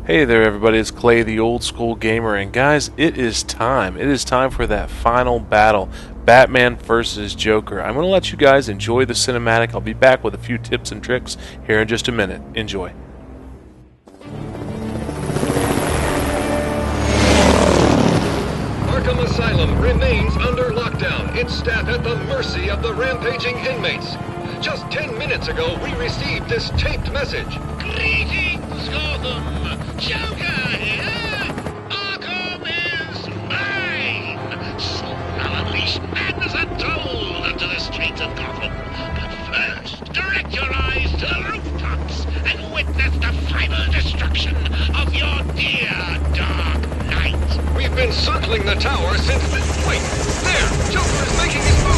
Hey there everybody, it's Clay the Old School Gamer, and guys, it is time. It is time for that final battle, Batman versus Joker. I'm going to let you guys enjoy the cinematic. I'll be back with a few tips and tricks here in just a minute. Enjoy. Arkham Asylum remains under lockdown, its staff at the mercy of the rampaging inmates. Just 10 minutes ago, we received this taped message. Greetings, Gotham! Joker here! Arkham is mine! Soon I'll unleash madness untold onto the streets of Gotham. But first, direct your eyes to the rooftops and witness the final destruction of your dear Dark Knight. We've been circling the tower since the... Wait! There! Joker's making his move!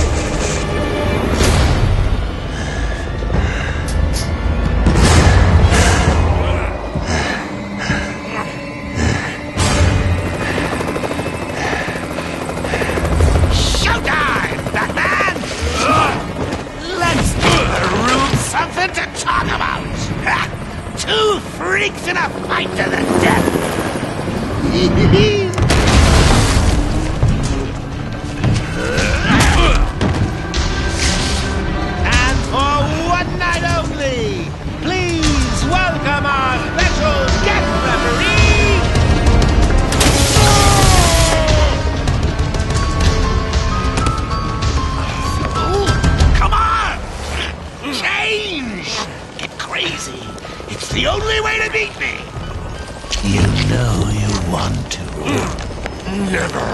Something to talk about! Two freaks in a fight to the death! And for one night only, please welcome our special guest referee, come on! Change! Get crazy! It's the only way to beat me! You know you want to. Never.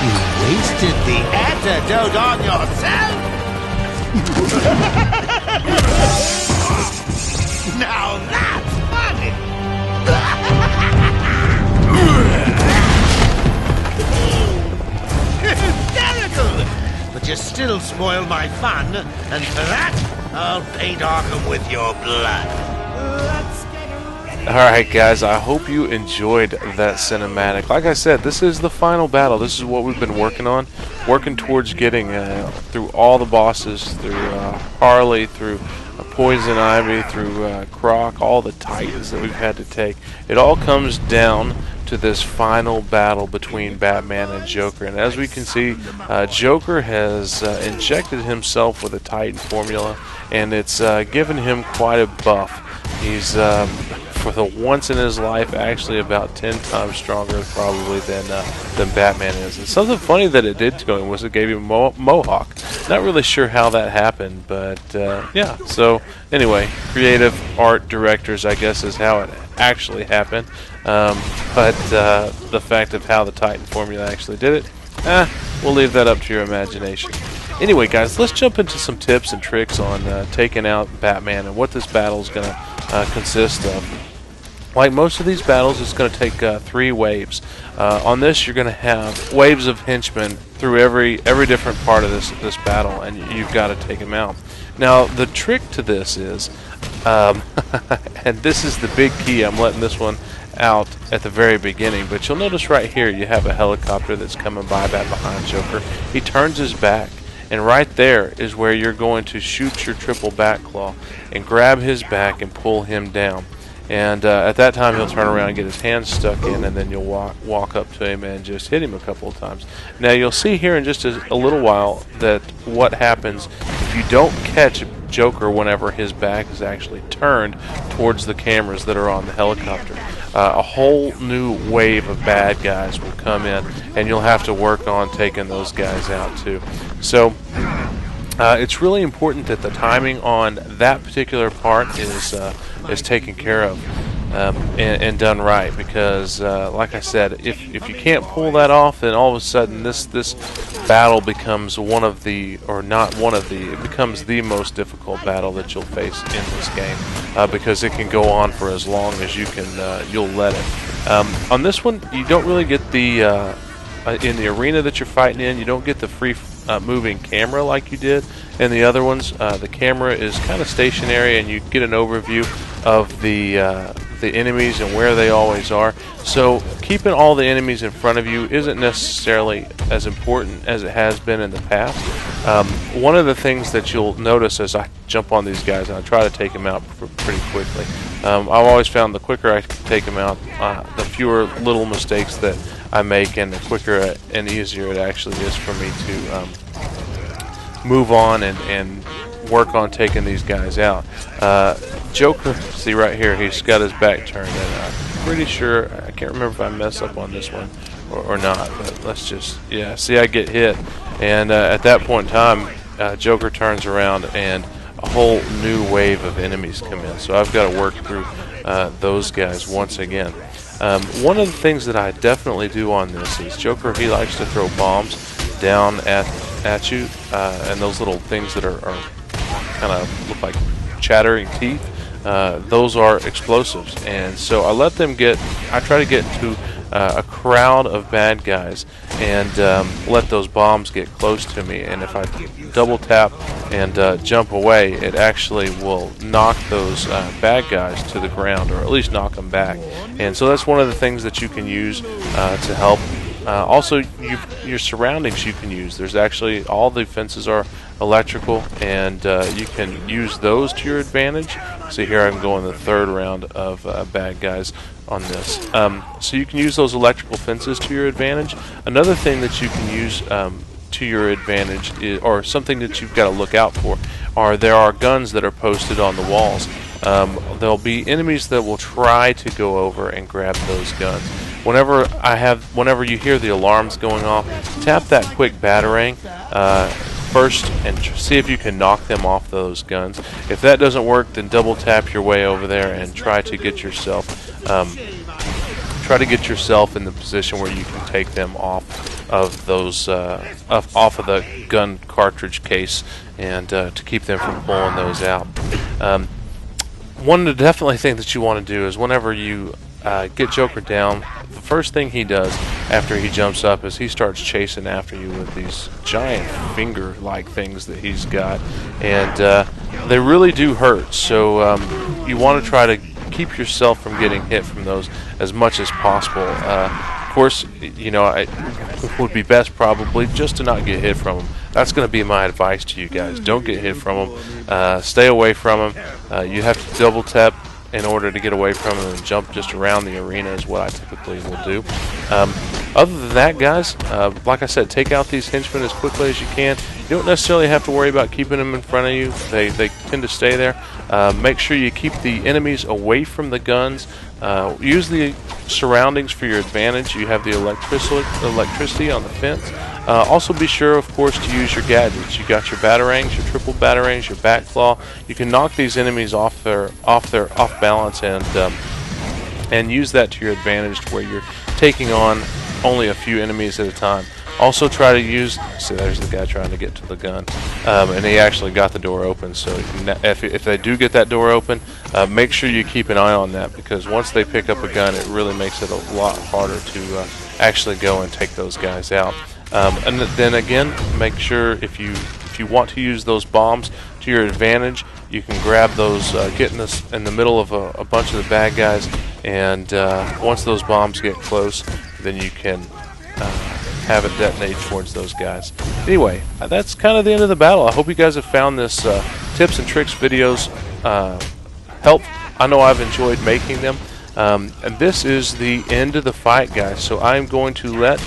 You wasted the antidote on yourself? Now that's funny! Hysterical! But you still spoil my fun, and for that, I'll paint Arkham with your blood. Let's get ready. Alright guys, I hope you enjoyed that cinematic. Like I said, this is the final battle. This is what we've been working on. Working towards getting through all the bosses, through Harley, through Poison Ivy, through Croc, all the titans that we've had to take. It all comes down to this final battle between Batman and Joker. And as we can see, Joker has injected himself with a Titan formula, and it's given him quite a buff. He's, for the once in his life, actually about 10 times stronger probably than Batman is. And something funny that it did to him was it gave him a mohawk. Not really sure how that happened, but yeah. So anyway, creative art directors, I guess, is how it actually happened. But the fact of how the Titan formula actually did it, we'll leave that up to your imagination. Anyway, guys, let's jump into some tips and tricks on taking out Batman and what this battle is going to consist of. Like most of these battles, it's going to take 3 waves. On this, you're going to have waves of henchmen through every different part of this battle, and you've got to take them out. Now, the trick to this is, and this is the big key, I'm letting this one out at the very beginning, but you'll notice right here you have a helicopter that's coming by back behind Joker. He turns his back, and right there is where you're going to shoot your triple back claw and grab his back and pull him down. And at that time he'll turn around and get his hands stuck in, and then you'll walk up to him and just hit him a couple of times. Now you'll see here in just a little while that what happens if you don't catch Joker whenever his back is actually turned towards the cameras that are on the helicopter. A whole new wave of bad guys will come in, and you'll have to work on taking those guys out too. So it's really important that the timing on that particular part is taken care of and done right, because like I said, if you can't pull that off, then all of a sudden this battle becomes it becomes the most difficult battle that you'll face in this game, because it can go on for as long as you'll let it. On this one, you don't really get the in the arena that you're fighting in, you don't get the free moving camera like you did in the other ones. The camera is kind of stationary, and you get an overview of the enemies and where they always are. So keeping all the enemies in front of you isn't necessarily as important as it has been in the past. One of the things that you'll notice as I jump on these guys, and I try to take them out pretty quickly, I've always found the quicker I take them out, the fewer little mistakes that I make, and the quicker and easier it actually is for me to move on and work on taking these guys out. Joker, see right here, he's got his back turned, and I'm pretty sure, I can't remember if I mess up on this one or not, but let's just, yeah, see, I get hit, and at that point in time, Joker turns around and a whole new wave of enemies come in, so I've got to work through those guys once again. One of the things that I definitely do on this is Joker, he likes to throw bombs down at you, and those little things that are kind of look like chattering teeth, those are explosives, and so I try to get to a crowd of bad guys and let those bombs get close to me, and if I double tap and jump away, it actually will knock those bad guys to the ground, or at least knock them back. And so that's one of the things that you can use to help. Also, your surroundings you can use. There's actually, all the fences are electrical, and you can use those to your advantage. See here, I'm going the third round of bad guys on this. So you can use those electrical fences to your advantage. Another thing that you can use to your advantage is, or something that you've got to look out for, there are guns that are posted on the walls. There'll be enemies that will try to go over and grab those guns. Whenever you hear the alarms going off, tap that quick batarang first and see if you can knock them off those guns. If that doesn't work, then double tap your way over there and try to get yourself in the position where you can take them off of those off of the gun cartridge case, and to keep them from pulling those out. One of the definitely thing that you want to do is whenever you get Joker down, the first thing he does after he jumps up is he starts chasing after you with these giant finger-like things that he's got, and they really do hurt. So you want to try to keep yourself from getting hit from those as much as possible. Of course, you know, it would be best probably just to not get hit from them. That's going to be my advice to you guys. Don't get hit from them. Stay away from them. You have to double tap in order to get away from them, and jump just around the arena is what I typically will do. Other than that, guys, like I said, take out these henchmen as quickly as you can. You don't necessarily have to worry about keeping them in front of you. They tend to stay there. Make sure you keep the enemies away from the guns. Use the surroundings for your advantage. You have the electricity on the fence. Also be sure, of course, to use your gadgets. You got your batarangs, your triple batarangs, your back claw. You can knock these enemies off balance and use that to your advantage, to where you're taking on only a few enemies at a time. Also try to use, see, there's the guy trying to get to the gun, and he actually got the door open, so if they do get that door open, make sure you keep an eye on that, because once they pick up a gun, it really makes it a lot harder to actually go and take those guys out. And then again, make sure if you want to use those bombs to your advantage, you can grab those, get in the middle of a bunch of the bad guys, and once those bombs get close, then you can have it detonate towards those guys. Anyway, that's kind of the end of the battle. I hope you guys have found this tips and tricks videos helpful. I know I've enjoyed making them. And this is the end of the fight, guys, so I'm going to let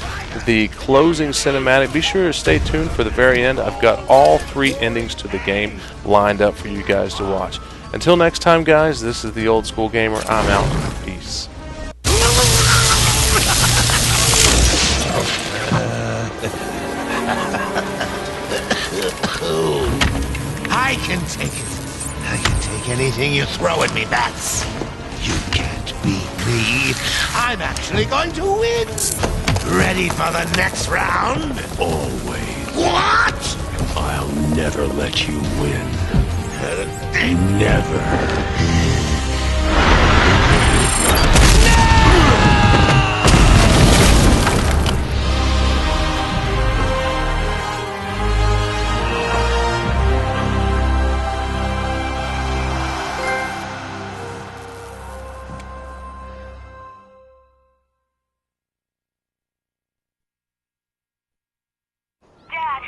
the closing cinematic, be sure to stay tuned for the very end. I've got all 3 endings to the game lined up for you guys to watch. Until next time, guys, this is the Old School Gamer. I'm out. Peace. I can take it. I can take anything you throw at me, bats. You can't beat me. I'm actually going to win. Ready for the next round? Always. What? I'll never let you win. Never. Dad,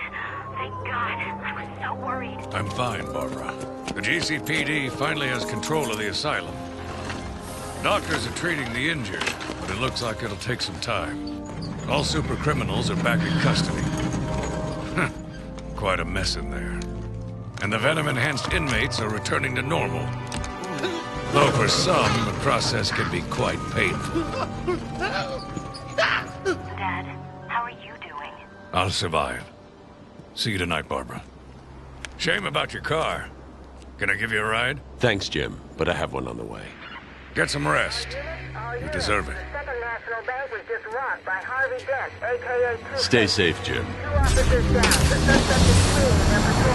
thank God. I'm fine, Barbara. The GCPD finally has control of the asylum. Doctors are treating the injured, but it looks like it'll take some time. All super criminals are back in custody. Quite a mess in there. And the venom-enhanced inmates are returning to normal. Though for some, the process can be quite painful. Dad, how are you doing? I'll survive. See you tonight, Barbara. Shame about your car. Can I give you a ride? Thanks, Jim, but I have one on the way. Get some rest. You deserve it. Second National Bank was just robbed by Harvey Dent, a.k.a. Two Stay Face. safe, Jim. 2 officers down. The suspect is fleeing in their patrol.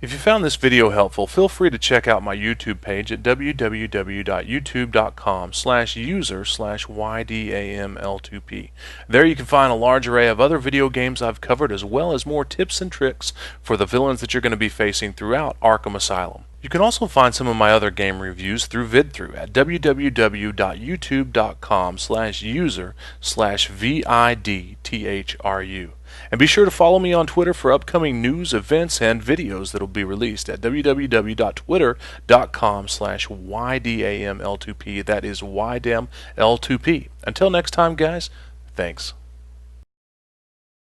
If you found this video helpful, feel free to check out my YouTube page at www.youtube.com/user/ydaml2p. There you can find a large array of other video games I've covered, as well as more tips and tricks for the villains that you're going to be facing throughout Arkham Asylum. You can also find some of my other game reviews through VidThru at www.youtube.com/user/vidthru. And be sure to follow me on Twitter for upcoming news, events, and videos that will be released at www.twitter.com/ydaml2p. That is ydaml2p. Until next time, guys, thanks.